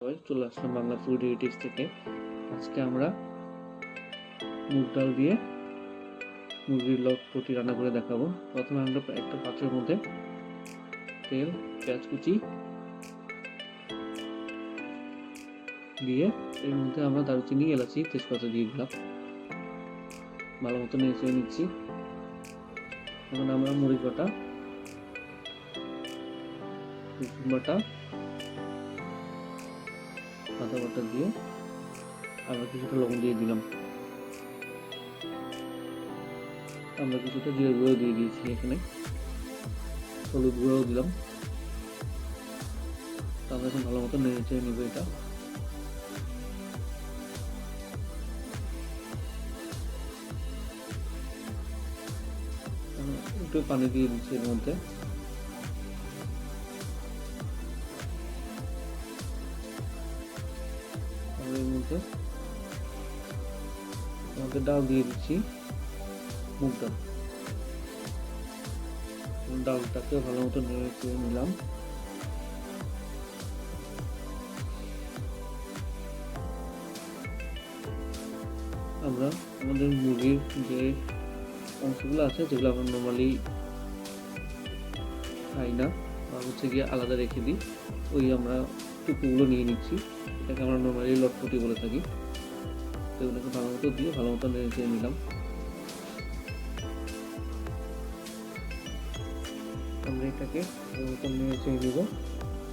চলে আসলাম Bangla food tips থেকে। আজকে আমরা মুগ ডাল দিয়ে মুরগির লটপটি রান্না করে দেখাবো। প্রথমে আমরা একটা পাত্রের মধ্যে তেল, পেঁয়াজ কুচি দিয়ে এর মধ্যে আমরা দারুচিনি, এলাচি, তেজপাতা দিয়ে দিলাম। ভালো মতো নেড়ে নিচ্ছি। এখন আমরা মরিচ বাটা, রসুন বাটা, আদা বাটা দিয়ে আবার কিছুটা লবণ দিয়ে দিলাম। আমরা কিছুটা জিরে গুঁড়ো দিয়ে দিয়েছি, এখানে হলুদ গুঁড়োও দিলাম। আমরা এখন ভালো মতো নেড়ে নিব এটা। একটু পানি দিয়ে দিচ্ছি এর মধ্যে। এর মধ্যে আমাদের ডাল দিয়ে দিচ্ছি, মুগ ডাল। ডালটাকে ভালো মতো নেড়ে নিলাম। আমরা আমাদের মুরগির যে অংশগুলো আছে, যেগুলো আমরা নর্মালি খাই না বা হচ্ছে গিয়ে আলাদা রেখে দিই, ওই আমরা টুকরোগুলো নিয়ে নিচ্ছি। এটাকে আমরা নর্মালি লটপটি বলে থাকি। তো এগুলোকে ভালো মতো দিয়ে ভালো মতো নেড়ে নিলাম। আমরা এটাকে ভালো মতো নেড়ে নিব।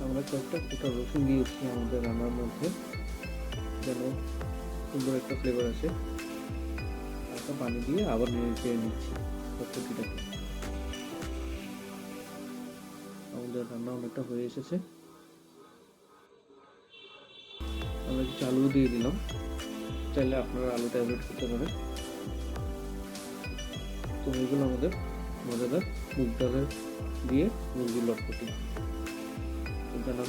আমরা কয়েকটা গোটা রসুন দিয়েছি আমাদের রান্নার মধ্যে, যেন সুন্দর একটা ফ্লেভার আসে। একটা পানি দিয়ে আবার নেড়ে নিচ্ছি লটপটিটাকে। আমাদের রান্না অনেকটা হয়ে এসেছে। আমরা কিছু আলু দিয়ে দিলাম, চাইলে আপনারা আলুটা অ্যাভয়েড করতে পারেন। তো এগুলো আমাদের মজাদার মুগ ডালের দিয়ে মুরগির লটপটি। জানাবেন